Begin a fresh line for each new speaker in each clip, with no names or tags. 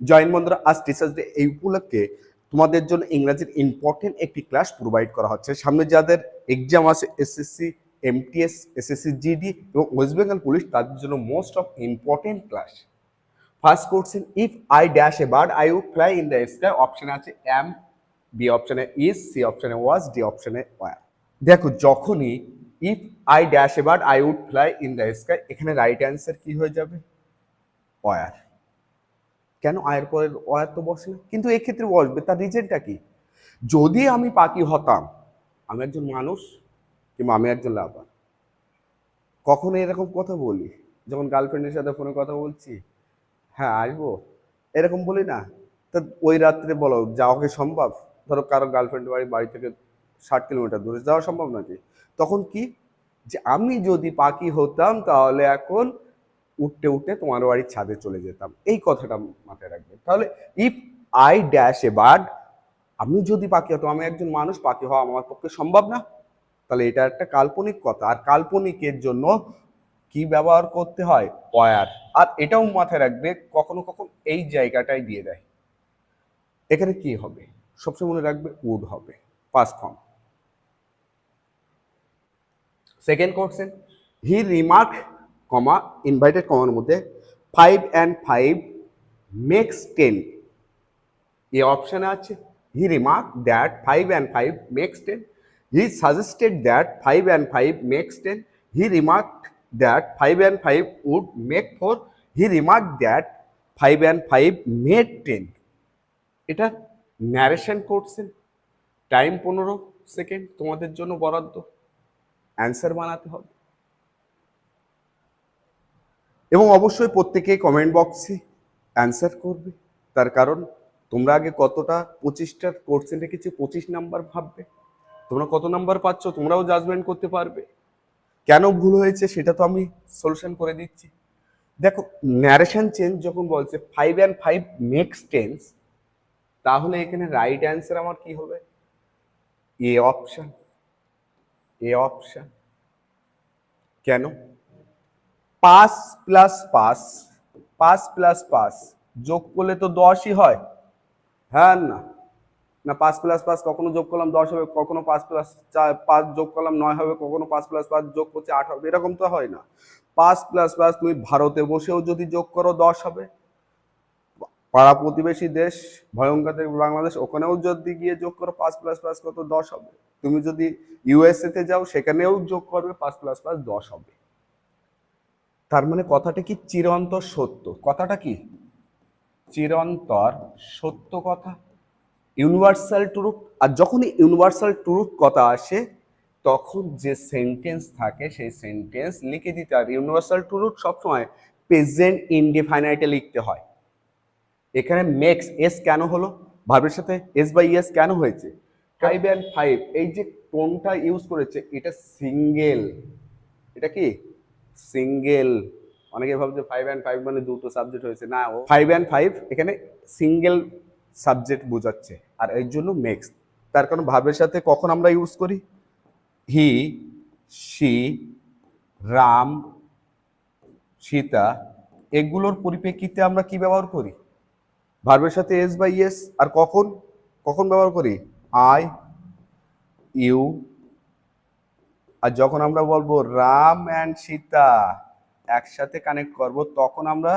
Join বন্ধুরা, আজ teachers day এই উপলক্ষে তোমাদের জন্য ইংরাজির ইম্পর্টেন্ট একটি ক্লাস প্রোভাইড করা হচ্ছে। সামনে যাদের এক্সাম আছে এসএসসি, এমটিএস, এসএসসি জিডি এবং ওয়েস্ট বেঙ্গল পুলিশ, তাদের জন্য most of important class. First question, if I dash a bird I would fly in the sky. Option আছে এম, বি অপশনে ইজ, সি অপশনে ওয়াজ, ডি অপশনে were. দেখো, যখনই if I dash a bird I would fly in the sky, এখানে right answer কি হয়ে যাবে? ওয়ার। কেন আয়ের পরের ওয়ার তো বসে না, কিন্তু এক্ষেত্রে বসবে, তার রিজনটা কি? যদি আমি পাখি হতাম, আমি একজন মানুষ কিংবা আমি একজন লাভার, কখনো এরকম কথা বলি যখন গার্লফ্রেন্ডের সাথে ফোনে কথা বলছি, হ্যাঁ আসবো, এরকম বলি না? তা ওই রাত্রে বলো যাওয়া কি সম্ভব? ধরো কারো গার্লফ্রেন্ড বাড়ি থেকে 60 কিলোমিটার দূরে যাওয়া সম্ভব নাকি? তখন কি, যে আমি যদি পাখি হতাম তাহলে এখন উঠতে উঠতে তোমার বাড়ির ছাদে চলে যেতাম, এই কথাটা মাথায় রাখবে। তাহলে if I dash a bird, আমি যদি পাখি হতাম, আমি একজন মানুষ, পাখি হওয়া আমার পক্ষে সম্ভব না, তাহলে এটা একটা কাল্পনিক কথা। আর কাল্পনিকের জন্য কি ব্যবহার করতে হয়? ওয়ার। আর এটাও মাথায় রাখবে, কখনো কখনো এই জায়গাটাই দিয়ে দেয়। এখানে কি হবে? সবসময় মনে রাখবে উড হবে, পাস্ট ফর্ম। সেকেন্ড কোশ্চেন, হি রিমার্ক, কমা ইনভাইটেড কমার মধ্যে 5 and 5 makes 10। এই অপশনে আছে he remark that 5 and 5 makes 10, he suggested that 5 and 5 makes 10, he remark that 5 and 5 would make 4, he remark that 5 and 5 made 10। এটা narration question, time 15 second তোমাদের জন্য বরাদ্দ, answer বানাতে হবে। এবং অবশ্যই প্রত্যেকেই কমেন্ট বক্সে অ্যান্সার করবে, তার কারণ তোমরা আগে কতটা 25টার কোশ্চেন রেখেছি, 25 নাম্বার ভাববে, তোমরা কত নাম্বার পাচ্ছ তোমরাও জাজমেন্ট করতে পারবে। কেন ভুল হয়েছে সেটা তো আমি সলিউশন করে দিচ্ছি। দেখো, ন্যারেশন চেঞ্জ যখন বলছে 5 and 5 মেক্স টেন্স, তাহলে এখানে রাইট অ্যান্সার আমার কি হবে? A option, A option. কেন? পাস প্লাস পাস, পাস প্লাস পাস যোগ করলে তো 10ই হয়, হ্যাঁ না? না, 5 + 5 কখনো যোগ করলাম 10 হবে, কখনো 5 যোগ করলাম 9 হবে, কখনো 5 + 5 যোগ করছে 8 হবে, এরকম তো হয় না। 5 + 5 তুমি ভারতে বসেও যদি যোগ করো 10 হবে, পাড়া প্রতিবেশী দেশ ভয়ঙ্কর বাংলাদেশ, ওখানেও যদি গিয়ে যোগ করো 5 + 5 কত 10 হবে। তুমি যদি ইউএসএ তে যাও সেখানেও যোগ করবে 5 + 5 10 হবে। তার মানে কথাটা কি? চিরন্তর সত্য। কথাটা কি? চিরন্তর সত্য কথা, ইউনিভার্সাল ট্রুথ। আর যখনই ইউনিভার্সাল ট্রুথ কথা আসে, তখন যে সেন্টেন্স থাকে সেই সেন্টেন্স লিখে দিতে হয়। ইউনিভার্সাল ট্রুথ সবসময় প্রেজেন্ট ইনডিফাইনাইটে লিখতে হয়। এখানে মেক্স এস কেন হলো? ভার্বের সাথে এস বাই এস কেন হয়েছে? 5 and 5 এই যে টোনটা ইউজ করেছে, এটা সিঙ্গেল। এটা কি? সিঙ্গেল। অনেকে ভাবছে 5 and 5 মানে দুটো সাবজেক্ট হয়েছে, না, ও 5 and 5 এখানে সিঙ্গেল সাবজেক্ট বোঝাচ্ছে, আর এর জন্য মেক্স। তার কারণ ভার্বের সাথে কখন আমরা ইউজ করি? হি, শি, রাম, সীতা, এগুলোর পরিপ্রেক্ষিতে আমরা কি ব্যবহার করি? ভার্বের সাথে এস বাই এস। আর কখন কখন ব্যবহার করি? I, you. আর যখন আমরা বলবো রাম অ্যান্ড সীতা একসাথে কানেক্ট করব, তখন আমরা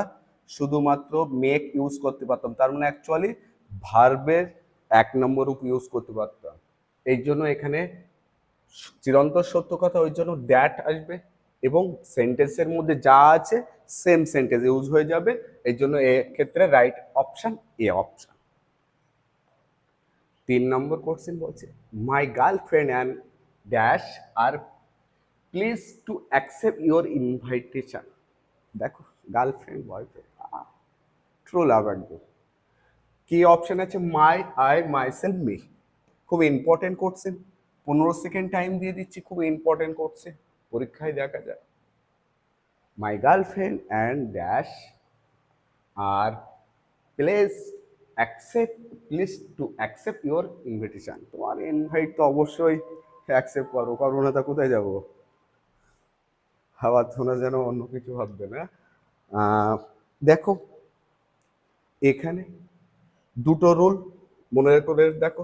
শুধুমাত্র মেক ইউজ করতে পারতাম। তার মানে অ্যাকচুয়ালি ভার্বের 1 নম্বর রূপ ইউজ করতে পারতাম। এই জন্য এখানে চিরন্তর সত্য কথা, ওই জন্য দ্যাট আসবে, এবং সেন্টেন্সের মধ্যে যা আছে সেম সেন্টেন্স ইউজ হয়ে যাবে। এই জন্য এক্ষেত্রে রাইট অপশন এ অপশন। 3 নম্বর কোশ্চেন বলছে, my girlfriend and dash are please to accept your invitation. দেখো, গার্লফ্রেন্ড বয়ফ্রেন্ড, ট্রু লাভ একদম। কি অপশন আছে? My, I, myself, me. খুব ইম্পর্টেন্ট কোশ্চেন, 15 সেকেন্ড টাইম দিয়ে দিচ্ছি, খুব ইম্পর্টেন্ট কোশ্চেন, পরীক্ষায় দেখা যায়। My girlfriend and dash are please please to accept your invitation. তোমার ইনভাইট তো অবশ্যই অ্যাকসেপ্ট করো, করবো না তা কোথায় যাবো? আবার তোমরা যেন অন্য কিছু ভাববে না। দেখো, এখানে দুটো রুল মনে করে দেখো,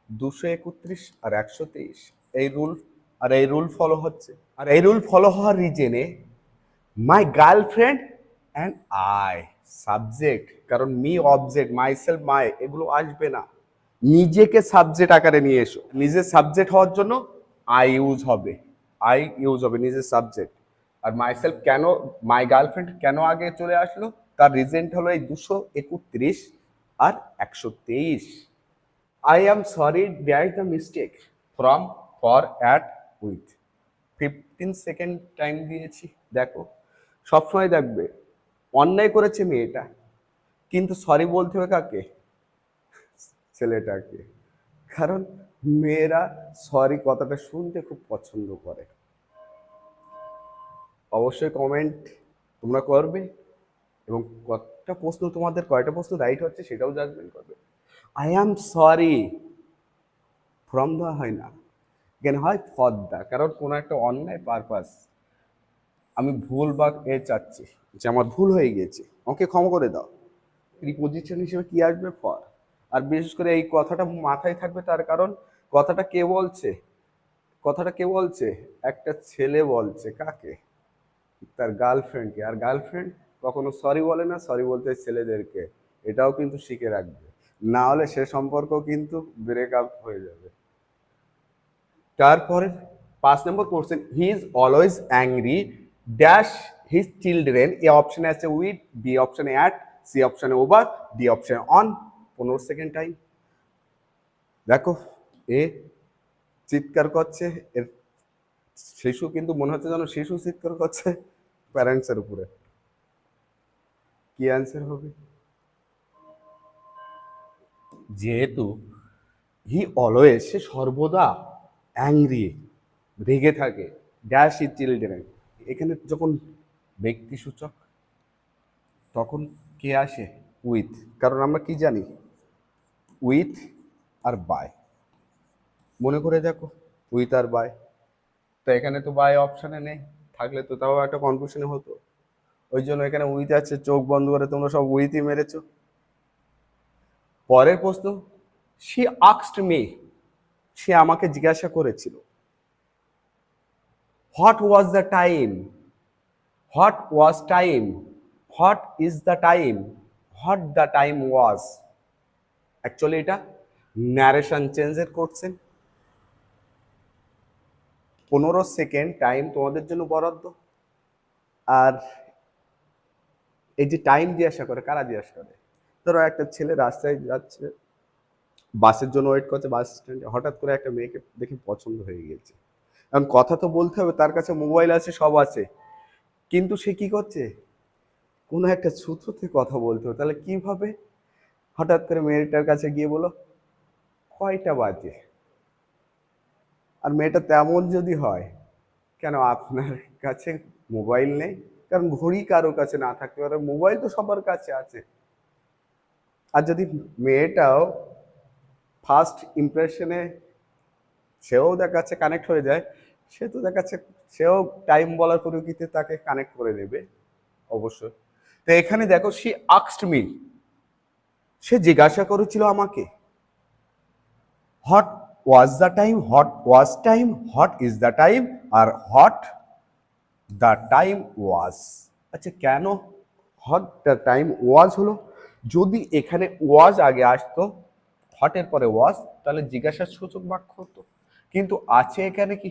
231 আর 123, এই রুল আর এই রুল ফলো হচ্ছে। আর এই রুল ফলো হওয়ার রিজনে my girlfriend and I subject, কারণ মি অবজেক্ট, মাইসেলফ মাই এগুলো আসবে না, নিজেকে সাবজেক্ট আকারে নিয়ে এসো। নিজের সাবজেক্ট হওয়ার জন্য আই ইউজ হবে, আই ইউজ হবে নিজের সাবজেক্ট। আর মাইসেলফ কেন, মাই গার্লফ্রেন্ড কেন আগে চলে আসলো, তার রিজেন্ট হলো এই 231 আর 123। I am sorry there is the mistake from for at with 15 second time দিয়েছি। দেখো সবসময় দেখবে অন্যায় করেছে মেয়েটা, কিন্তু সরি বলতে হবে কাকে, ছেলেটাকে। কারণ মেয়েরা সরি কথাটা শুনতে খুব পছন্দ করে। অবশ্যই কমেন্ট তোমরা করবে এবং কয়টা প্রশ্ন তোমাদের কয়টা প্রশ্ন রাইট হচ্ছে সেটাও জাজমেন্ট করবে। I am sorry from the হয় না, এখানে হয় ফর দা, কারণ কোনো একটা অন্যায় পারপাস, আমি ভুল বা এ চাচ্ছি যে আমার ভুল হয়ে গিয়েছে, আমাকে ক্ষমা করে দাও। প্রিপোজিশন হিসেবে কি আসবে, ফর। আর বিশেষ করে এই কথাটা মাথায় থাকবে, তার কারণ কথাটা কে বলছে, কথাটা কে বলছে, একটা ছেলে বলছে কাকে, তার গার্লফ্রেন্ডকে। আর গার্লফ্রেন্ড কখনো সরি বলে না, সরি বলতে ছেলেদেরকে, এটাও কিন্তু শিখে রাখবে, না হলে সে সম্পর্ক কিন্তু ব্রেকআপ হয়ে যাবে। তারপরে 5 নম্বর question, he is always angry dash his children. A অপশনে আছে উইথ, বি অপশনে অ্যাট, সি অপশনে ওভার, ডি অপশনে অন। 15 second time. দেখো এ চিৎকার করছে, এর শিশু কিন্তু মনে হচ্ছে যেন শিশু চিৎকার করছে প্যারেন্টসের উপরে। কি অ্যান্সার হবে, যেহেতু হি অলওয়েজ, সে সর্বদা অ্যাংরি রেগে থাকে, ড্যাশ ইজ চিলড্রেন, এখানে যখন ব্যক্তি সূচক তখন কে আসে, উইথ। কারণ আমরা কি জানি, উইথ আর বাই, মনে করে দেখো উইথ আর বাই, তো এখানে তো বাই অপশানে নেই, থাকলে তো তাও একটা কনফিউশনে হতো, ওই জন্য এখানে উইথ আছে, চোখ বন্ধ করে তোমরা সব উইথই মেরেছো। পরের প্রশ্ন, শি আস্কড মি, সে আমাকে জিজ্ঞাসা করেছিল, what was the time, what was time, what is the time, what the time was. Actually এটা ন্যারেশন চেঞ্জের কোশ্চেন। 15 সেকেন্ড টাইম তোমাদের জন্য বরাদ্দ। আর এই যে টাইম জিজ্ঞাসা করে, কারা জিজ্ঞাসা করে, ধরো একটা ছেলে রাস্তায় যাচ্ছে, বাসের জন্য ওয়েট করছে বাস স্ট্যান্ডে, হঠাৎ করে একটা মেয়েকে দেখে পছন্দ হয়ে গিয়েছে। কারণ কথা তো বলতে হবে, তার কাছে মোবাইল আছে, সব আছে, কিন্তু সে কি করছে, কোনো একটা সূত্রতে কথা বলতে হবে। তাহলে কিভাবে, হঠাৎ করে মেয়েটার কাছে গিয়ে বলো কয়টা বাজে। আর মেয়েটা তেমন যদি হয়, কেন আপনার কাছে মোবাইল নেই, কারণ ঘড়ি কারো কাছে না থাকতে পারে, মোবাইল তো সবার কাছে আছে। আর যদি মেয়েটাও ফার্স্ট ইমপ্রেশনে সেও দেখাচ্ছে কানেক্ট হয়ে যায়, সে তো দেখাচ্ছে সেও টাইম বলার পরিপ্রেক্ষিতে তাকে কানেক্ট করে দেবে অবশ্যই। তো এখানে দেখো, সে আস্কড মি, সে জিজ্ঞাসা করেছিল আমাকে, what was the time, what was time, what is the time, আর হোয়াট দ্য টাইম ওয়াজ। আচ্ছা কেন হোয়াট দ্য টাইম ওয়াজ হলো, যদি এখানে ওয়াজ আগে আসতো, হটের পরে ওয়াজ, তাহলে জিজ্ঞাসার সূচক বাক্য হতো। কিন্তু আছে এখানে কি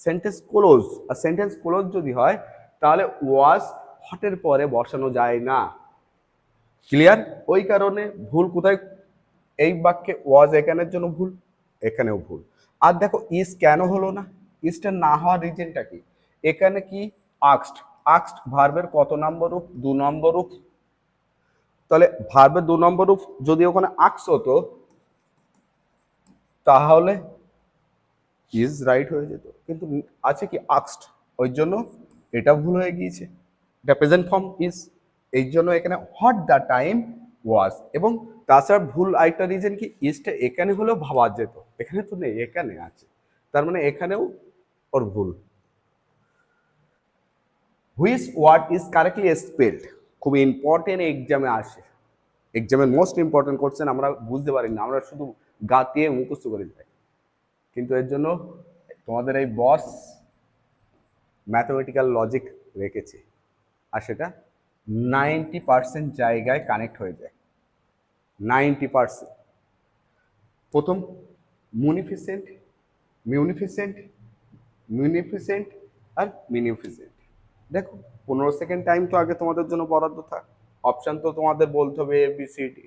সেন্টেন্স ক্লোজ, আর সেন্টেন্স ক্লোজ যদি হয় তাহলে ওয়াজ হটের পরে বসানো যায় না। ক্লিয়ার? ওই কারণে ভুল কোথায়, এই বাক্যে ওয়াজ এখানের জন্য ভুল, এখানেও ভুল। আর দেখো ইজ কেন হলো না, ইজটা না হওয়ার রিজনটা কি, এখানে কি আক্সড, আক্সড ভার্বের কত নম্বর রূপ, 2 নম্বর রূপ। তাহলে ভার্বের 2 নম্বর রূপ যদি ওখানে আক্স হতো তাহলে ইজ রাইট হয়ে যেত, কিন্তু আছে কি আক্সড, ওই জন্য এটা ভুল হয়ে গিয়েছে, এটা প্রেজেন্ট ফর্ম ইজ, এই জন্য এখানে হোয়াট দ্য টাইম ওয়াজ। এবং তাছাড়া ভুল আরেকটা রিজন কি, ইজটা এখানে হলেও ভাবা যেত, এখানে তো নেই, এখানে আছে, তার মানে এখানেও ওর ভুল। Which word is correctly spelled, খুব ইম্পর্টেন্ট এক্সামে আসে, এক্সামের মোস্ট ইম্পর্টেন্ট কোশ্চেন আমরা বুঝতে পারি না, আমরা শুধু গাতিয়ে মুখস্থ করে যাই। কিন্তু এর জন্য তোমাদের এই বস ম্যাথমেটিক্যাল লজিক রেখেছে, আর সেটা 90% জায়গায় কানেক্ট হয়ে যায়। 90%। প্রথম মুনিফিসেন্ট, মিউনিফিসেন্ট, মিউনিফিসেন্ট আর মিনিফিসেন্ট। দেখো 15 সেকেন্ড টাইম তো আগে তোমাদের জন্য বরাদ্দ থাক, অপশান তো তোমাদের বলতে হবে ABCD,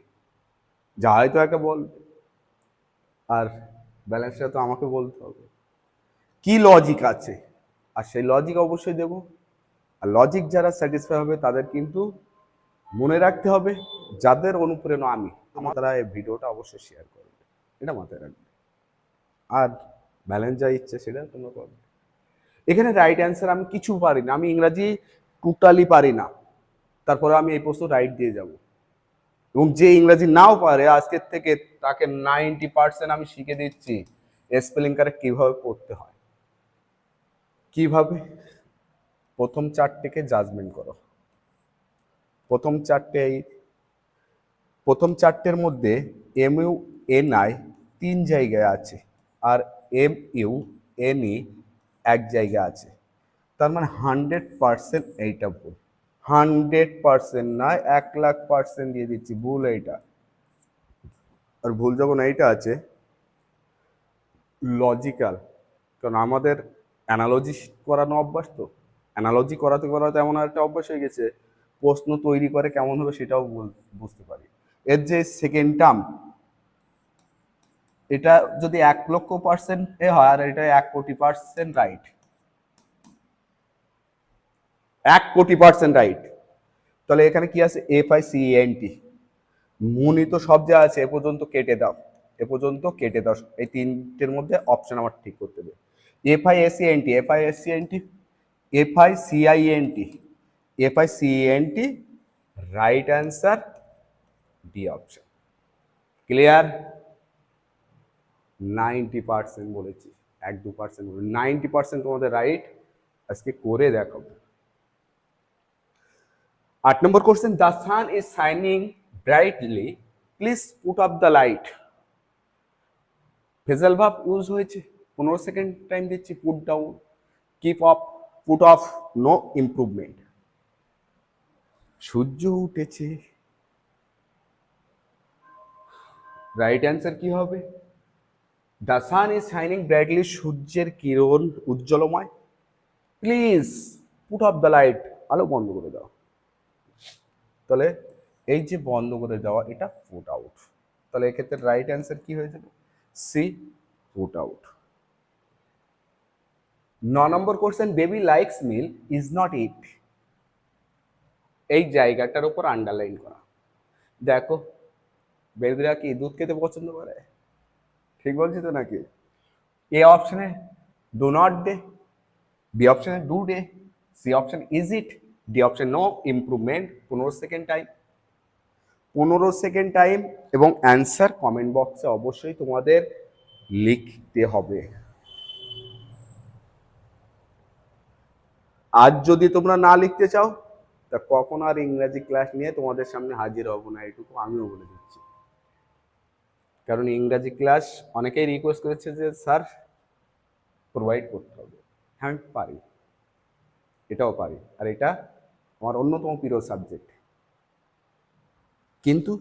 যাই তো একে বলবে, আর ব্যালেন্সটা তো আমাকে বলতে হবে কি লজিক আছে, আর সেই লজিক অবশ্যই দেবো। আর লজিক যারা স্যাটিসফাই হবে তাদের কিন্তু মনে রাখতে হবে, যাদের অনুপ্রেরণা আমি, আমার তারা এই ভিডিওটা অবশ্যই শেয়ার করবে, এটা মাথায় রাখবে। আর ব্যালেন্স যা ইচ্ছে সেটা তোমরা করবে। এখানে রাইট অ্যান্সার আমি কিছু পারি না, আমি ইংরাজি টোটালি পারি না, তারপরে আমি এই প্রশ্ন রাইট দিয়ে যাব। এবং যে ইংরাজি নাও পারে আজকের থেকে তাকে 90% আমি শিখে দিচ্ছি স্পেলিং কারেক্ট কিভাবে পড়তে হয়। কিভাবে? প্রথম চারটেকে জাজমেন্ট করো। প্রথম চারটের মধ্যে MUNI 3 জায়গায় আছে, আর MUNE 1 জায়গায় আছে, তার মানে 100% এইটা ভুল। 100% নয়, 1,00,000% দিয়ে দিচ্ছি ভুল এইটা। আর ভুল যখন এইটা আছে লজিক্যাল, কারণ আমাদের অ্যানালজি করানো অভ্যাস, তো অ্যানালজি করাতে করাতে এমন একটা অভ্যাস হয়ে গেছে, প্রশ্ন তৈরি করে কেমন হবে সেটাও বুঝতে পারি। এর যে সেকেন্ড টার্ম, এটা যদি 1,00,000% হয়, আর এটা 1,00,00,000% রাইট, 1,00,00,000% রাইট। তাহলে এখানে কি আছে? FICENT। মুনি তো সব যা আছে এ পর্যন্ত কেটে দাও, এ পর্যন্ত কেটে দাও, এই তিনটের মধ্যে অপশন আমার ঠিক করতে হবে। FICENT, FICENT, FICIENT, FICENT, right answer D option. Clear? 90% বলেছি, 1-2% বলে 90% তোমাদের রাইট। আজকে করে দেখাবো। 8 নম্বর question, the sun is shining brightly, please put up the light. Phrasal verb use হয়েছে, 15 সেকেন্ড টাইম দিচ্ছি। Put down, keep up, put off, no improvement. সূর্য উঠেছে, রাইট অ্যান্সার কি হবে? The sun is shining brightly, সূর্যের কিরণ উজ্জ্বলময়, please put off the light, আলো বন্ধ করে দাও। তাহলে এই যে বন্ধ করে দেওয়া, এটা পুট আউট। তাহলে এক্ষেত্রে রাইট অ্যান্সার কি হয়ে যাবে? C, put out. 9 নম্বর question, baby likes meal is not it. এই জায়গাটার উপর আন্ডারলাইন করা। দেখো বেবিরা কি দুধ খেতে পছন্দ করে? ঠিক বলছি তো নাকি? এ অপশনে ডু নট দে, বি অপশনে do they, C option is it, D option no improvement. 15 second time, 15 second time, এবং অ্যান্সার কমেন্ট বক্সে অবশ্যই তোমাদের লিখতে হবে। আজ যদি তোমরা না লিখতে চাও, তা কখন আর ইংরাজি ক্লাস নিয়ে তোমাদের সামনে হাজির হব না, এটুকু আমিও বলে দিচ্ছি। কারণ ইংরাজি ক্লাস অনেকেই রিকোয়েস্ট করেছে যে স্যার প্রোভাইড করতে হবে। হ্যাঁ আমি পারি, এটাও পারি, আর এটা আমার অন্যতম প্রিয় সাবজেক্ট, কিন্তু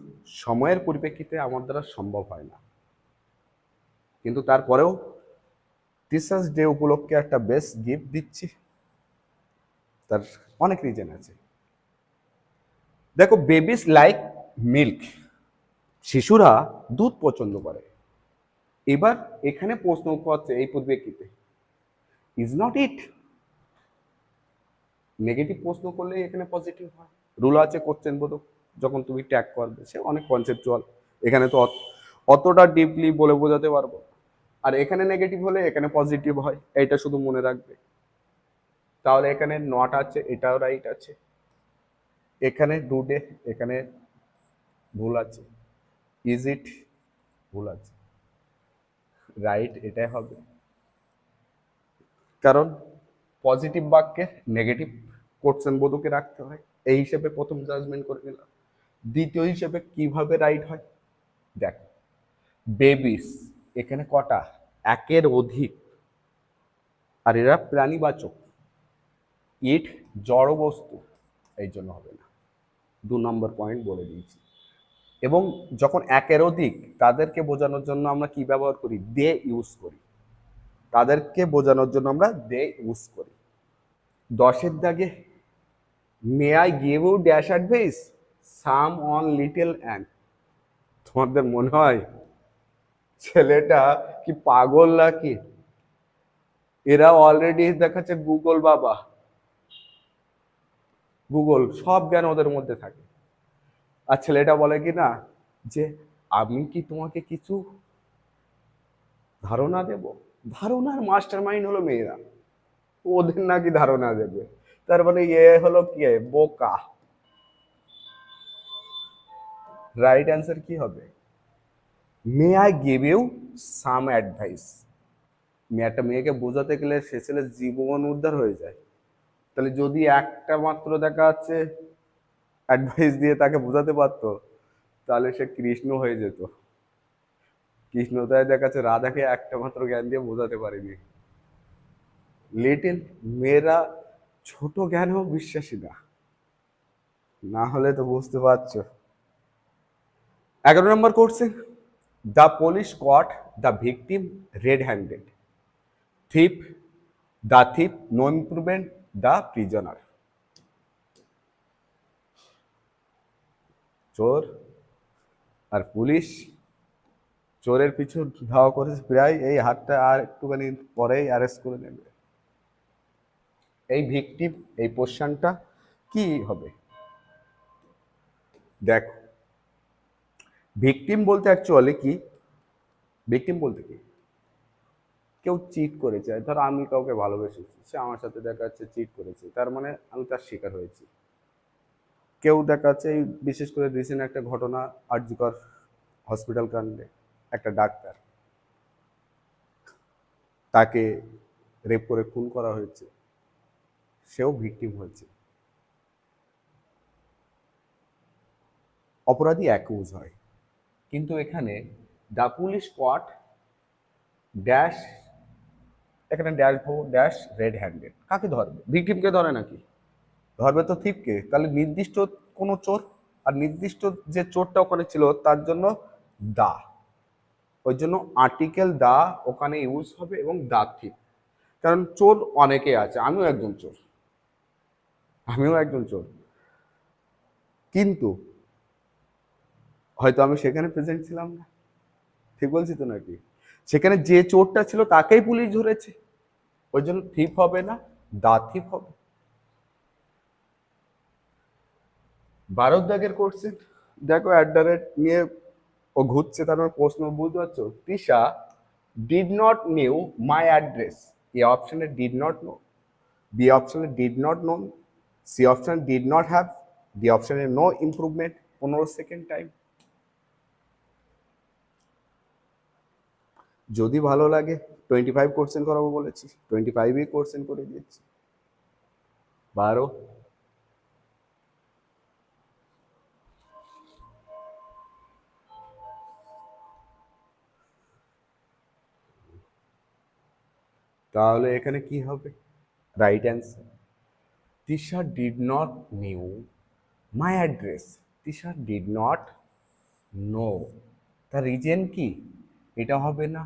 সময়ের পরিপ্রেক্ষিতে আমার দ্বারা সম্ভব হয় না। কিন্তু তারপরেও টিচার্স ডে উপলক্ষে একটা বেস্ট গিফট দিচ্ছি, তার অনেক রিজন আছে। দেখো, বেবিস লাইক মিল্ক, শিশুরা দুধ পছন্দ করে। এবার এখানে প্রশ্ন করছে এই পরিপ্রেক্ষিতে ইজ নট ইট, নেগেটিভ প্রশ্ন করলে এখানে পজিটিভ হয়। রুল আছে কোশ্চেন বোধক, যখন তুমি ট্যাগ করবে, সে অনেক কনসেপচুয়াল, এখানে তো অতটা ডিপলি বলে বোঝাতে পারবো। আর এখানে নেগেটিভ হলে এখানে পজিটিভ হয়, এইটা শুধু মনে রাখবে। তাহলে এখানে নট আছে, এটাও রাইট আছে। এখানে ডু ডে, এখানে ভুল আছে। ইজ ইট, ভুল আছে। রাইট এটাই হবে, কারণ পজিটিভ বাক্যে নেগেটিভ কোশ্চেন বোধকে রাখতে হয়। এই হিসেবে প্রথম জাজমেন্ট করে নিলাম। দ্বিতীয় হিসেবে কিভাবে রাইট হয় দেখো, বেবিস এখানে কটা, একের অধিক, আর এরা প্রাণীবাচক, ইট জড় বস্তু, এই জন্য হবে না। 2 নম্বর পয়েন্ট বলে দিয়েছি। এবং যখন একের অধিক, তাদেরকে বোঝানোর জন্য আমরা কি ব্যবহার করি, দে ইউজ করি। তাদেরকে বোঝানোর জন্য আমরা দে ইউজ করি। 10-এর দাগে, may I give you dash advice some on little and. তোমাদের মনে হয় ছেলেটা কি পাগল নাকি? এরা অলরেডি দেখাচ্ছে গুগল বাবা, গুগল সব জ্ঞান ওদের মধ্যে থাকে। আর ছেলেটা বলে কি না যে আমি কি তোমাকে কিছু ধারণা দেব? ধারণার মাস্টার মাইন্ড হলো মেয়েরা, ওদের নাকি ধারণা দেবে। তার মানে হলো কি, বোকা। রাইট অ্যান্সার কি হবে, may I give you some advice. একটা মেয়েকে বোঝাতে গেলে সে ছেলে জীবন উদ্ধার হয়ে যায়। তাহলে যদি একটা মাত্র দেখা যাচ্ছে অ্যাডভাইস দিয়ে তাকে বোঝাতে পারতো, তাহলে সে কৃষ্ণ হয়ে যেত। কৃষ্ণ তাই দেখাচ্ছে রাধাকে একটা মাত্র জ্ঞান দিয়ে বোঝাতে পারেনি। লিটিল, মেয়েরা ছোট জ্ঞানেও বিশ্বাসী না, না হলে তো বুঝতে পারছো। 11 নম্বর কোর্সে, the police caught the victim red handed, thief the thief no improvement the prisoner. চোর আর পুলিশ, চোরের পিছু ধাওয়া করেছে প্রায়, এই হাতটা আর একটুখানি পরেই অ্যারেস্ট করে নেবে। এই ভিকটিম, এই পোর্শনটা কি হবে দেখো, ভিকটিম বলতে অ্যাকচুয়ালি কি, ভিকটিম বলতে কি, কেউ চিট করেছে। ধরো আমি কাউকে ভালোবেসেছি, সে আমার সাথে দেখা যাচ্ছে চিট করেছে, তার মানে আমি তার শিকার হয়েছি। কেউ দেখা যাচ্ছে, এই বিশেষ করে রিসেন্ট একটা ঘটনা আরজিকর হসপিটাল কাণ্ডে, একটা ডাক্তার, তাকে রেপ করে খুন করা হয়েছে, সেও ভিকটিম হয়েছে। অপরাধী অ্যাকিউজ হয়, কিন্তু এখানে দ্য পুলিশ কট ড্যাশ, এখানে ড্যাশ ড্যাশ রেড হ্যান্ডেড, কাকে ধরবে? ভিকটিমকে ধরে নাকি? ধরবে তো থিপকে। তাহলে নির্দিষ্ট কোনো চোর, আর নির্দিষ্ট যে চোরটা ওখানে ছিল তার জন্য দা, ওই জন্য আর্টিকেল দা ওখানে ইউজ হবে, এবং দা থিপ। কারণ চোর অনেকে আছে, আমিও একজন চোর, আমিও একজন চোর, কিন্তু হয়তো আমি সেখানে প্রেজেন্ট ছিলাম না। ঠিক বলছি তো নাকি? সেখানে যে চোরটা ছিল তাকেই পুলিশ ধরেছে, ওই জন্য থিপ হবে না, দা থিপ হবে। 12 দাগের করছে, দেখো অ্যাট নিয়ে ও ঘুরছে, তার মানে প্রশ্ন বুঝতে পারছো। Trisha did not knew my address, A অপশনে ডিড নট নো, বি অপশনে did not know, C option did not have, D অপশনে নো ইমপ্রুভমেন্ট। 15 second time. যদি ভালো লাগে 25 কোশ্চেন করাবো বলেছি, 25ই কোশ্চেন করে দিয়েছি। 12, তাহলে এখানে কি হবে right answer, Trisha did not knew my address, Trisha did not no. তার রিজন কি? এটা হবে না,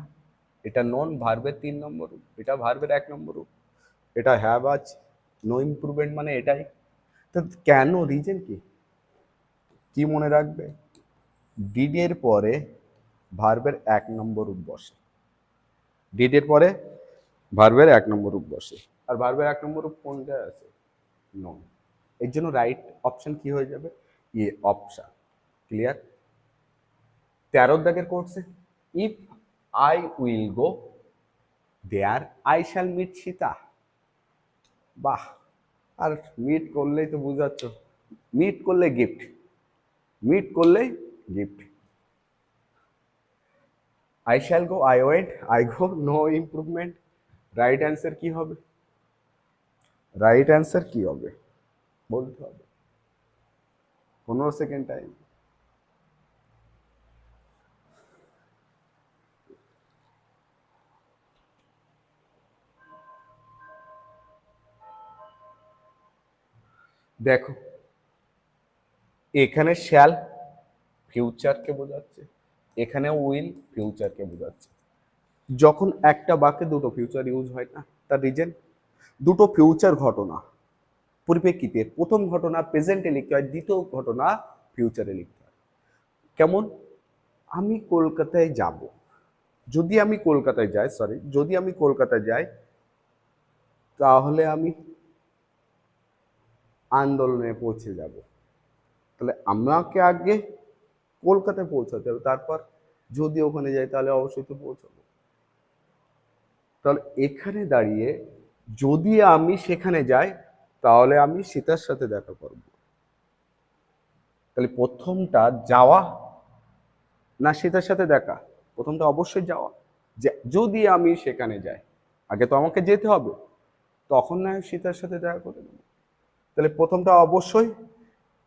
এটা নন ভার্বের 3 নম্বর রূপ, এটা ভার্বের 1 নম্বর রূপ, এটা হ্যাভ আছে, নো ইমপ্রুভমেন্ট মানে এটাই। তো কেন, রিজন কি? কি মনে রাখবে, ডিড এর পরে ভার্বের 1 নম্বর রূপ বসে, ডিড এর পরে ভার্বের 1 নম্বর রূপ বসে, আর ভার্বের 1 নম্বর রূপ কোনটা আছে, নন। এর জন্য রাইট অপশন কি হয়ে যাবে, অপশন। ক্লিয়ার? 13 দাগের কোর্সে, if I will go there I shall meet Sita. বাহ, আর মিট করলেই তো বুঝাচ্ছ, মিট করলে গিফট, মিট করলেই gift. I shall go, I went, I go, no improvement. Right answer কি হবে, রাইট অ্যান্সার কি হবে বলতে হবে। 15 সেকেন্ড টাইম। দেখো এখানে শ্যাল ফিউচারকে বোঝাচ্ছে, এখানে উইল ফিউচারকে বোঝাচ্ছে। যখন একটা বাক্যে দুটো ফিউচার ইউজ হয় না, তার রিজন দুটো ফিউচার ঘটনা পরিপ্রেক্ষিতে প্রথম ঘটনা প্রেজেন্টে লিখতে হয়, দ্বিতীয় ঘটনা ফিউচারে লিখতে হয়। কেমন? আমি কলকাতায় যাব, যদি আমি কলকাতায় যাই, যদি আমি কলকাতায় যাই তাহলে আমি আন্দোলনে পৌঁছে যাব। তাহলে আমাকে আগে কলকাতায় পৌঁছাতে হবে, তারপর যদি ওখানে যাই তাহলে অবশ্যই তো পৌঁছাবো। তাহলে এখানে দাঁড়িয়ে যদি আমি সেখানে যাই তাহলে আমি সীতার সাথে দেখা করব। তাহলে প্রথমটা যাওয়া না সীতার সাথে দেখা? প্রথমটা অবশ্যই যাওয়া, যে যদি আমি সেখানে যাই, আগে তো আমাকে যেতে হবে, তখন না সীতার সাথে দেখা করে নেব। তাহলে প্রথমটা অবশ্যই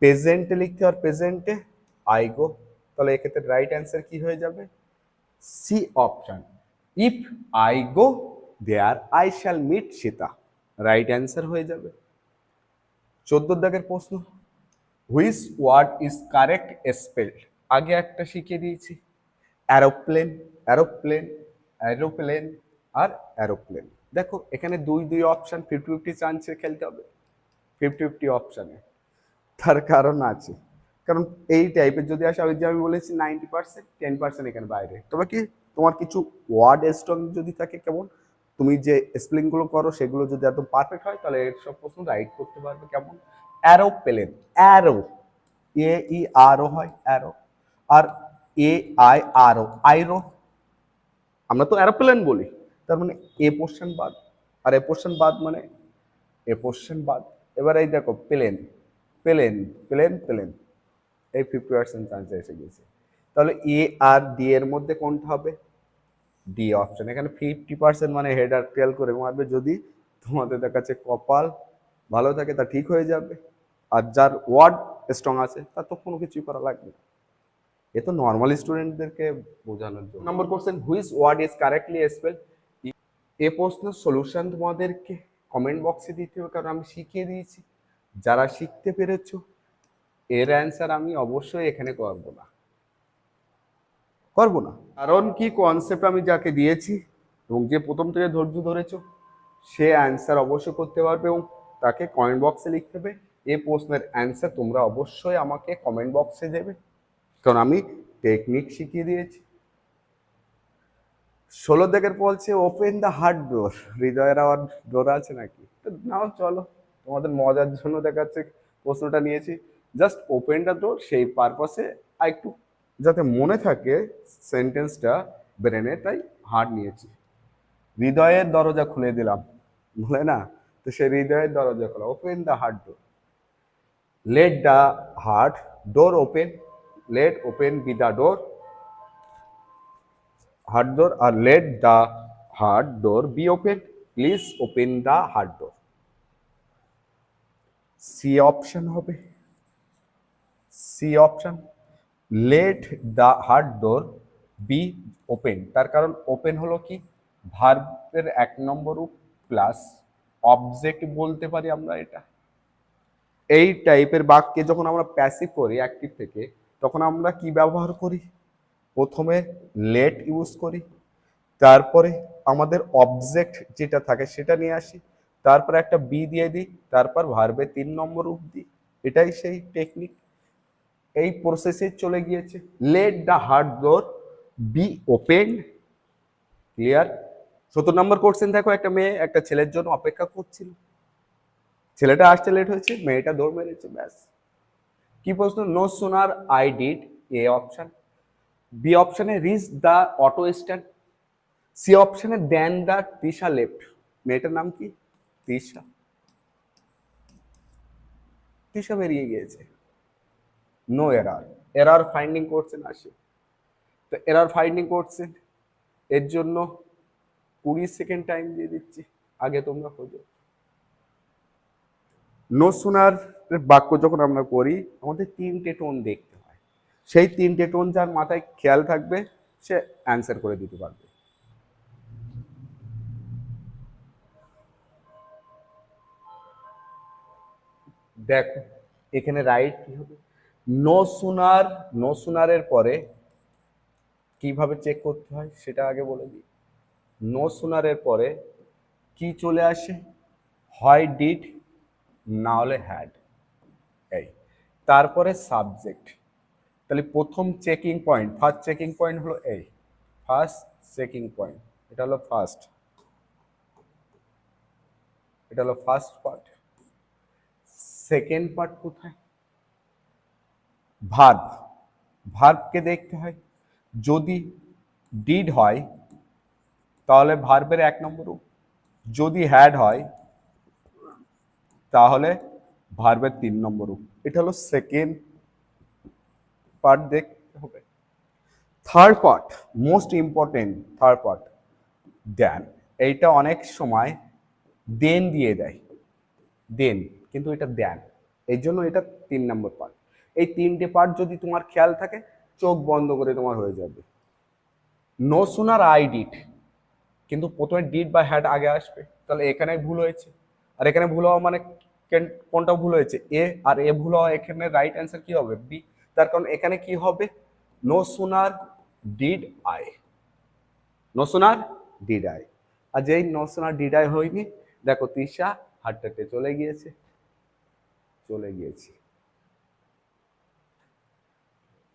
প্রেজেন্টে লিখতে হয়, প্রেজেন্টে আই গো। তাহলে এক্ষেত্রে রাইট অ্যান্সার কি হয়ে যাবে? C option, if I go there I shall meet Sita, right answer হয়ে যাবে। 14 দাগের প্রশ্ন, which word is correct spelled? আগে একটা শিখিয়ে দিয়েছি, অ্যারোপ্লেন, অ্যারোপ্লেন, অ্যারোপ্লেন আর অ্যারোপ্লেন। দেখো এখানে দুই দুই অপশন, 50-50 চান্সে খেলতে হবে, 50-50 অপশানে। তার কারণ আছে, কারণ এই টাইপের যদি আসে, আমি যে আমি বলেছি 90%, 10% এখানে বাইরে। তবে কি তোমার কিছু ওয়ার্ড স্ট্রং যদি থাকে, কেমন তুমি যে স্পেলিংগুলো করো সেগুলো যদি একদম পারফেক্ট হয় তাহলে এর সব প্রশ্ন রাইট করতে পারবে। কেমন? অ্যারোপ্লেন, অ্যারো, এ ই আর ও হয় অ্যারো, আর এ আই আর ও আইরো, আমরা তো অ্যারোপ্লেন বলি। তার মানে এ পোর্শন বাদ, আর এ পোর্শন বাদ মানে এ পোর্শন বাদ। এবার এই দেখো প্লেন, প্লেন, প্লেন, প্লেন, এই 50% চান্সে এসে গেছে। তাহলে এ আর ডি এর মধ্যে কোনটা হবে? D option. এখানে 50% মানে হেড আর টেল করে মারবে, যদি তোমাদের দেখাচ্ছে কপাল ভালো থাকে তা ঠিক হয়ে যাবে, আর যার ওয়ার্ড স্ট্রং আছে তার তো কোনো কিছুই করা লাগবে না। এ তো নর্মাল স্টুডেন্টদেরকে বোঝানোর জন্য। Number question, which word is correctly spell? এ প্রশ্নের সলিউশন তোমাদেরকে কমেন্ট বক্সে দিতে হবে, কারণ আমি শিখিয়ে দিয়েছি। যারা শিখতে পেরেছো এর অ্যান্সার আমি অবশ্যই এখানে করব না, করব না। কারণ কি, কনসেপ্ট আমি যাকে দিয়েছি এবং যে প্রথম থেকে ধৈর্য ধরেছো সে অ্যান্সার অবশ্যই করতে পারবে, এবং তাকে কমেন্ট বক্সে লিখতে হবে। এই প্রশ্নের অ্যান্সার তোমরা অবশ্যই আমাকে কমেন্ট বক্সে দেবে, কারণ আমি টেকনিক শিখিয়ে দিয়েছি। 16 দাগের বলছে ওপেন দ্য হার্ট ডোর, হৃদয়ের আওয়ার ডোর আছে নাকি? তো নাও চলো, তোমাদের মজার জন্য দেখাচ্ছে প্রশ্নটা নিয়েছি, জাস্ট ওপেন দ্য ডোর, সেই পারপাসে আর একটু যাতে মনে থাকে সেন্টেন্সটা ব্রেনে, তাই হার্ট নিয়েছি। হৃদয়ের দরজা খুলে দিলাম, বলে না, তো সেই হৃদয়ের দরজা খোলা, open the heart door. Let the heart door open, let open be the door, heart door, আর let the heart door be open, please open the heart door. C option হবে, C option, let the heart door be open. তার কারণ open হলো কি, ভার্বের 1 নম্বর রূপ plus object বলতে পারি আমরা এটা। এই টাইপের বাক্যে যখন আমরা প্যাসিভ করি অ্যাক্টিভ থেকে, তখন আমরা কি ব্যবহার করি? প্রথমে লেট ইউজ করি, তারপরে আমাদের অবজেক্ট যেটা থাকে সেটা নিয়ে আসি, তারপরে একটা বি দিয়ে দিই, তারপর ভার্বে 3 নম্বর রূপ দিই। এটাই সেই টেকনিক, এই প্রসেসে চলে গিয়েছে। Late the heart door be open, clear? 17 number question দেখো, একটা মেয়ে একটা ছেলের জন্য অপেক্ষা করছিল, ছেলেটা আসতে লেট হয়েছে, মেয়েটা দৌড় মেরেছে, ব্যাস। কি প্রশ্ন? No sooner I did, A option, B অপশনে reach the auto stand, C অপশনে দেন দ্য তৃষা লেফট। মেয়েটার নাম কি? তৃষা, তৃষা বেরিয়ে গিয়েছে। নো এরার, এরার ফাইন্ডিং করছেন আসে, তো এরার ফাইন্ডিং করছেন, এর জন্য 20 সেকেন্ড টাইম দিয়ে দিচ্ছি, আগে তোমরা খোঁজো। নো সোনার বাক্য যখন আমরা করি আমাদের 3টে টোন দেখতে হয়, সেই 3টে টোন যার মাথায় খেয়াল থাকবে সে অ্যান্সার করে দিতে পারবে। দেখো এখানে রাইট কি হবে, নো সুনার, নো সুনারের পরে কিভাবে চেক করতে হয় সেটা আগে বলে দিই। নো সুনারের পরে কি চলে আসে, হয় ডিড না হলে হ্যাড, এই তারপরে সাবজেক্ট। তাহলে প্রথম checking point, first checking point হলো এই, ফার্স্ট চেকিং পয়েন্ট, এটা হলো ফার্স্ট, এটা হলো ফার্স্ট পার্ট। সেকেন্ড পার্ট কোথায়, ভার্ব, ভার্বকে দেখতে হয়, যদি ডিড হয় তাহলে ভার্বের 1 নম্বর রূপ, যদি হ্যাড হয় তাহলে ভার্বের 3 নম্বর রূপ। এটা হলো সেকেন্ড পার্ট দেখতে হবে। Third part most important, third part then, এইটা অনেক সময় দেন দিয়ে দেয়, দেন, কিন্তু এটা দেন, এই জন্য এটা 3 নম্বর পার্ট। এই 3টে পার্ট যদি তোমার খেয়াল থাকে চোখ বন্ধ করে তোমার হয়ে যাবে। নো সুনার আই ডিড, কিন্তু প্রথমে ডিড বা হ্যাড আগে আসবে, তাহলে এখানে ভুল হয়েছে। আর এখানে ভুল হওয়া মানে কোনটা ভুল হয়েছে, এ, আর এ ভুল হওয়া, এখানে রাইট অ্যান্সার কি হবে, বি। তার কারণ এখানে কি হবে, no sooner did I, no sooner did I. আর যেই নো সুনার ডিড আই হয়নি, দেখো তৃষা হার্ট অ্যাটাকে চলে গিয়েছে, চলে গিয়েছে।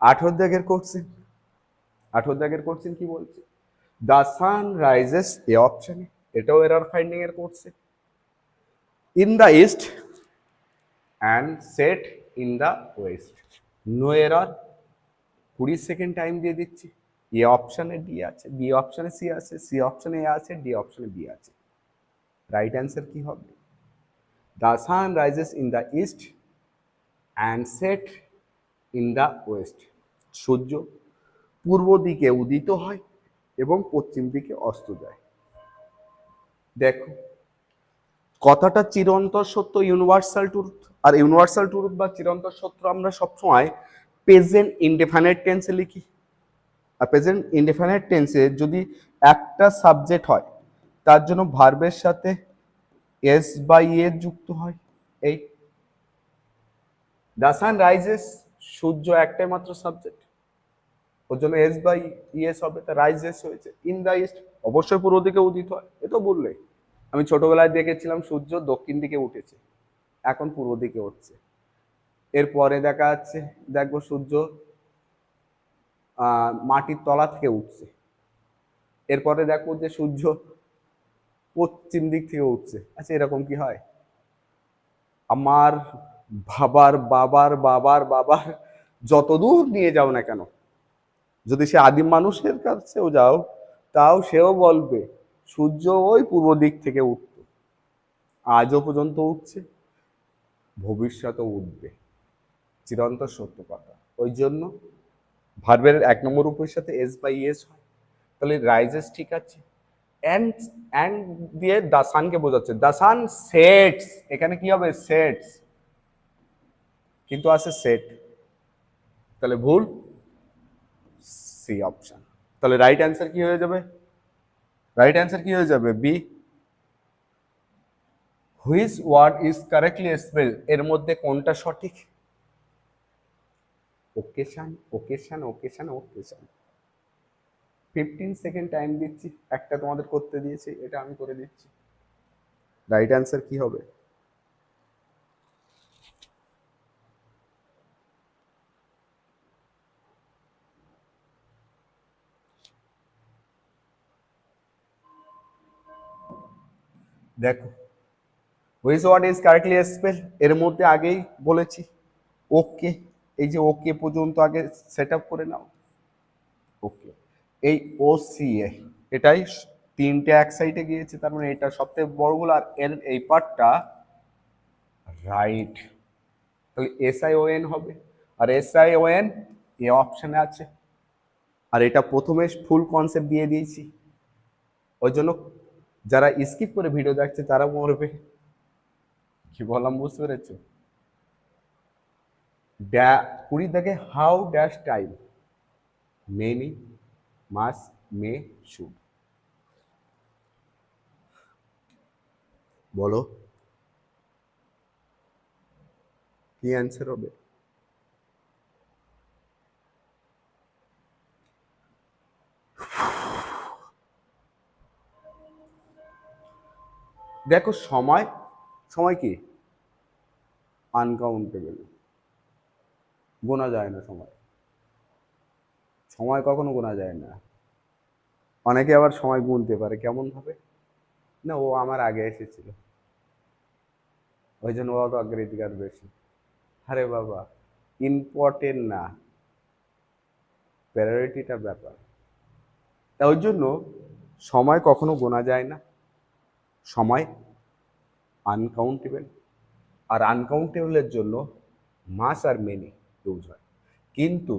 18 দাগের কোশ্চেন, 18 দাগের কোশ্চেন কি বলছে, দ্য সান রাইজেস, এ অপশনে, এটাও এরর ফাইন্ডিং এর question, in the east and set in the west, no error. 20 second time দিয়ে দিচ্ছি। এ অপশনে ডি আছে, বি অপশনে সি আছে, সি অপশনে এ আছে, ডি অপশনে বি আছে। রাইট অ্যান্সার কি হবে, the sun rises in the east and set in the west, সূর্য পূর্ব দিকে উদিত হয় এবং পশ্চিম দিকে অস্ত যায়। দেখো কথাটা চিরন্তর সত্য, ইউনিভার্সাল ট্রুথ, আর ইউনিভার্সাল ট্রুথ বা চিরন্তর সত্য আমরা সবসময় প্রেজেন্ট ইনডেফিনিট টেন্সে লিখি। আর প্রেজেন্ট ইনডেফিনিট টেন্সে যদি একটা সাবজেক্ট হয় তার জন্য ভার্বের সাথে এস বা ইয়ে যুক্ত হয়। এই দ্য সান রাইজেস, সূর্য একটাই মাত্র সাবজেক্ট, ওর জন্য এস বা ইয়েস হবে, তা রাইজেস হয়েছে। ইন দ্য ইস্ট অবশ্যই পূর্ব দিকে উদিত হয়, এ তো বললে। আমি ছোটবেলায় দেখেছিলাম সূর্য দক্ষিণ দিকে উঠেছে, এখন পূর্ব দিকে উঠছে। এরপরে দেখা যাচ্ছে, দেখবো সূর্য মাটির তলা থেকে উঠছে। এরপরে দেখবো যে সূর্য পশ্চিম দিক থেকে উঠছে। আচ্ছা এরকম কি হয়, আমার বাবার বাবার বাবার বাবার যতদূর নিয়ে যাও না কেন, যদি সে আদিম মানুষের কাছেও যাও তাও সেও বলবে সূর্য ওই পূর্ব দিক থেকে উঠত, আজও পর্যন্ত উঠছে, ভবিষ্যতেও উঠবে, চিরন্তর সত্য কথা। ওই জন্য ভার্বের 1 নম্বর রূপের সাথে এস বা ইয়েস হয়। তাহলে রাইজেস ঠিক আছে, অ্যান্ড অ্যান্ড দিয়ে দ্য সানকে বোঝাচ্ছে, দ্য সান সেটস, এখানে কি হবে সেটস, কিন্তু আছে সেট, তাহলে ভুল, সি অপশন। তাহলে রাইট অ্যান্সার কি হয়ে যাবে, রাইট অ্যান্সার কি হয়ে যাবে, B. Which word is correctly spell, এর মধ্যে কোনটা সঠিক, occasion, occasion, occasion, occasion. 15 second time দিচ্ছি, একটা তোমাদের করতে দিয়েছি, এটা আমি করে দিচ্ছি। রাইট অ্যান্সার কি হবে, দেখো which word is correctly spell, এর মধ্যে আগেই বলেছি ওকে, এই যে ওকে পর্যন্ত আগে সেট আপ করে নাও। ওকে, এই ও সি এ, এটাই 3টে এক সাইডে গিয়েছে, তার মানে এটা সবথেকে বড়গুলো, আর এর এই পার্টটা রাইট, তাহলে এস আই ও এন হবে, আর S I O N A অপশনে আছে, আর এটা প্রথমে ফুল কনসেপ্ট দিয়ে দিয়েছি, ওই জন্য যারা স্কিপ করে ভিডিও দেখছে তারা মরবে। কি বললাম বুঝতে পেরেছো, 20 দেখে how dash time, many, much, may, should, বলো। কি অ্যান্সার হবে? দেখো সময়, সময় কি আনকাউন্টেবল, গোনা যায় না সময়, সময় কখনো গোনা যায় না। অনেকে আবার সময় গুনতে পারে, কেমন ভাবে, না ও আমার আগে এসেছিল ওই জন্য ওর অগ্রাধিকার বেশি। আরে বাবা, ইম্পর্টেন্ট না, প্রায়োরিটিটা ব্যাপার। তা ওই জন্য সময় কখনো গোনা যায় না, সময় আনকাউন্টেবল। আর আনকাউন্টেবলের জন্য মাস আর মেনি ইউজ হয়, কিন্তু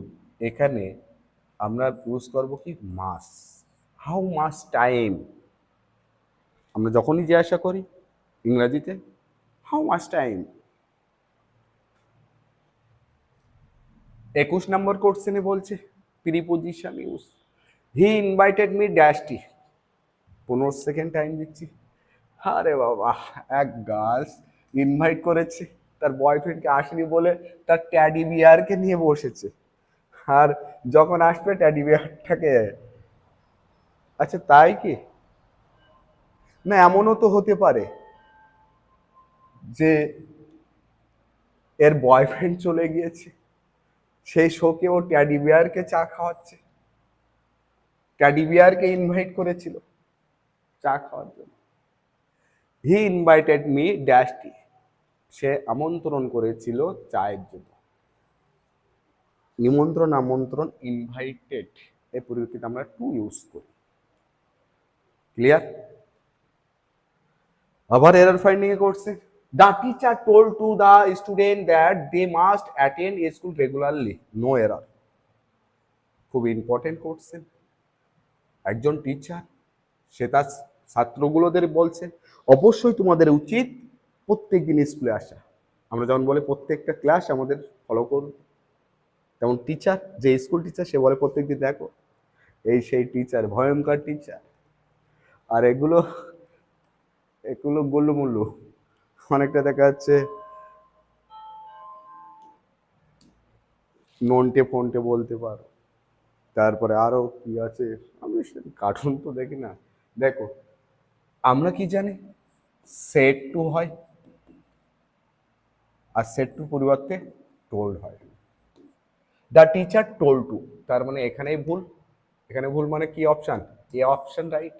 এখানে আমরা ইউজ করব কি মাস। হাউ মাস টাইম, আমরা যখনই জিজ্ঞাসা করি ইংরাজিতে হাউ মাস টাইম। 21 নম্বর কোশ্চেনে বলছে preposition use. He invited me ড্যাশটি, 15 সেকেন্ড টাইম দিচ্ছি। আরে বাবা, এক গার্লস ইনভাইট করেছে, তার বয়ফ্রেন্ডকে আসেনি বলে তার ট্যাডি বিয়ারকে নিয়ে বসেছে, আর যখন আসবে ট্যাডি বিয়ারটাকে, আচ্ছা তাই কি? না এমনও তো হতে পারে যে এর বয়ফ্রেন্ড চলে গিয়েছে, সেই শোকে ও ট্যাডি বিয়ারকে চা খাওয়াচ্ছে, ট্যাডি বিয়ারকে ইনভাইট করেছিল চা খাওয়ার জন্য। হি ইনভাইটেড মি ড্যাশ টি, সে আমন্ত্রণ করেছিল চায়ের জন্য। নিমন্ত্রণ আমন্ত্রণ ইনভাইটেড এর পরিবর্তে আমরা টু ইউজ করি। ক্লিয়ার? আবার এরর ফাইন্ডিং এ করছে, the teacher told to the student that they must attend school regularly, no error. খুব ইম্পর্টেন্ট কোশ্চেন। একজন টিচার সে তার ছাত্রগুলোদের বলছে অবশ্যই তোমাদের উচিত প্রত্যেক দিন স্কুলে আসা। আমরা যেমন বলে প্রত্যেকটা ক্লাস আমাদের ফলো করুন, তেমন টিচার, যে স্কুল টিচার, সে বলে প্রত্যেকদিন দেখো। এই সেই টিচার, ভয়ঙ্কর টিচার। আর এগুলো এগুলো গুল্লু মুল্লু, অনেকটা দেখা যাচ্ছে নন্টে ফন্টে বলতে পারো। তারপরে আরো কি আছে, আমি কার্টুন তো দেখি না। দেখো আমরা কি জানি, সেট টু হয়, আর সেট টু পরিবর্তে টোল্ড হয়। দ্য টিচার টোল্ড টু, তার মানে এখানেই ভুল। এখানে ভুল মানে কি option? A option right.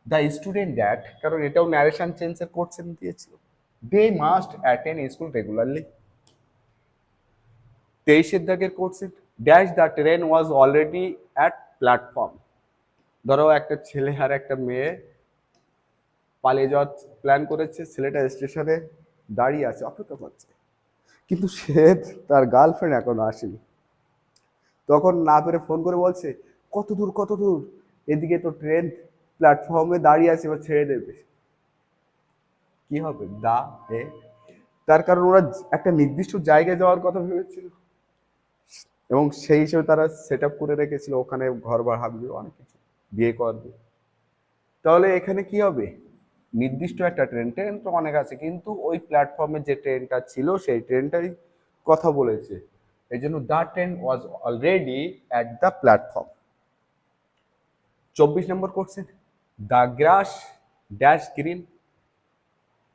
The student that, কারণ এটাও ন্যারেশন চেঞ্জের কোশ্চেন দিয়েছিল। They must attend school regularly. 23 দাগের question, dash the train was already at platform. ধরো একটা ছেলে আর একটা মেয়ে পালিয়ে যাওয়ার প্ল্যান করেছে, ছেলেটা স্টেশনে দাঁড়িয়ে আছে, অপেক্ষা করছে, কিন্তু সে, তার গার্লফ্রেন্ড এখনো আসেনি। তখন না পেরে ফোন করে বলছে কত দূর কত দূর, এদিকে তো ট্রেন প্ল্যাটফর্মে দাঁড়িয়ে আছে, এবার ছেড়ে দেবে। কি হবে? দা এ, তার কারণ ওরা একটা নির্দিষ্ট জায়গায় যাওয়ার কথা ভেবেছিল, এবং সেই হিসেবে তারা সেট আপ করে রেখেছিল, ওখানে ঘর ভাড়া হাঁকবে, অনেক কিছু, বিয়ে করবে। তাহলে এখানে কি হবে? নির্দিষ্ট একটা ট্রেন, ট্রেন তো অনেক আছে, কিন্তু ওই প্ল্যাটফর্মে যে ট্রেনটা ছিল সেই ট্রেনটাই কথা বলেছে, এই জন্য the train was already at the platform. 24 number question, the grass dash green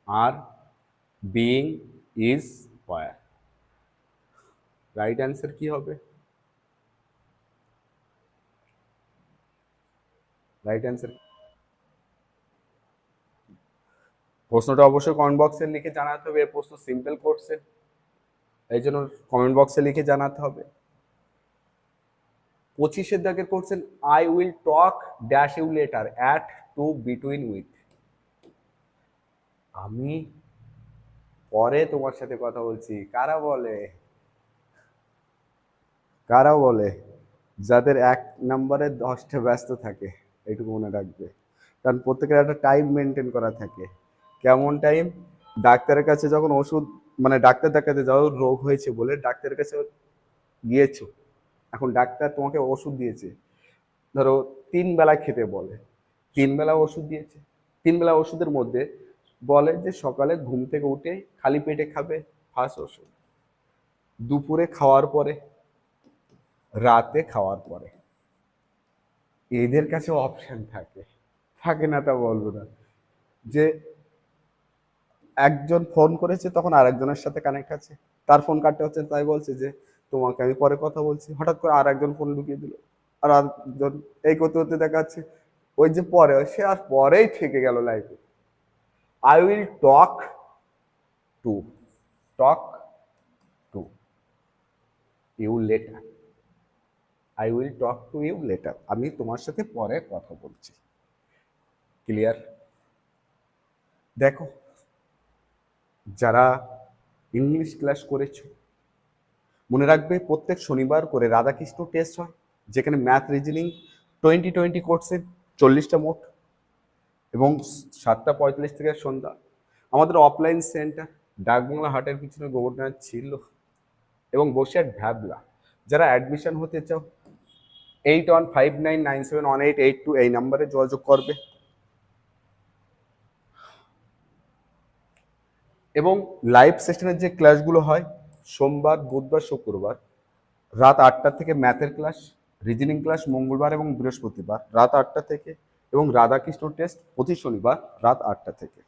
are being is was. Right answer কি হবে? রাইট অ্যান্সার, প্রশ্নটা অবশ্যই কমেন্ট বক্সে লিখে জানাতে হবে। এই প্রশ্ন সিম্পল কোশ্চেন, এই জন্য কমেন্ট বক্সে লিখে জানাতে হবে। 25 দাগের question, I will talk dash you later at to between with. আমি পরে তোমার সাথে কথা বলছি, কারা বলে? কারা বলে? যাদের 1 নম্বরে 10টা ব্যস্ত থাকে, এইটুকু মনে রাখবে। কারণ প্রত্যেকের একটা টাইম মেনটেন করা থাকে। কেমন টাইম? ডাক্তারের কাছে যখন ওষুধ, মানে ডাক্তার দেখাতে যাও, রোগ হয়েছে বলে ডাক্তারের কাছে গিয়েছো, এখন ডাক্তার তোমাকে ওষুধ দিয়েছে, ধরো 3 বেলা খেতে বলে, 3 বেলা ওষুধ দিয়েছে, 3 বেলা ওষুধের মধ্যে বলে যে সকালে ঘুম থেকে উঠে খালি পেটে খাবে ফার্স্ট ওষুধ, দুপুরে খাওয়ার পরে, রাতে খাওয়ার পরে। এদের কাছে অপশন থাকে, থাকে না তা বলবো না, যে একজন ফোন করেছে তখন আরেকজনের সাথে কানেক্ট আছে, তার ফোন কাটতে হচ্ছে, তাই বলছে যে তোমাকে আমি পরে কথা বলছি, হঠাৎ করে আর একজন ফোন ঢুকিয়ে দিল, আর একজন, এই করতে করতে দেখা যাচ্ছে ওই যে পরে, সে আর পরেই থেকে গেল লাইফে। I will talk to, talk to you later, I will talk to you later, আমি তোমার সাথে পরে কথা বলছি। ক্লিয়ার? দেখো, যারা ইংলিশ ক্লাস করেছো, মনে রাখবে প্রত্যেক শনিবার করে রাধাকৃষ্ণ টেস্ট হয়, যেখানে ম্যাথ রিজনিং 20 কোর্সের 40টা মোট, এবং 7:45 থেকে সন্ধ্যা আমাদের অফলাইন সেন্টার ডাকবাংলা হাটের পিছনে গোবরডাঙ্গা ছিল, এবং বসিরহাট ভ্যাবলা। যারা অ্যাডমিশন হতে চাও 8159971882 এই নাম্বারে যোগাযোগ করবে। এবং লাইভ সেশনের যে ক্লাসগুলো হয় সোমবার, বুধবার, শুক্রবার রাত 8টা থেকে ম্যাথের ক্লাস, রিজনিং ক্লাস মঙ্গলবার এবং বৃহস্পতিবার রাত 8টা থেকে, এবং রাধাকৃষ্ণ টেস্ট প্রতি শনিবার রাত 8টা থেকে।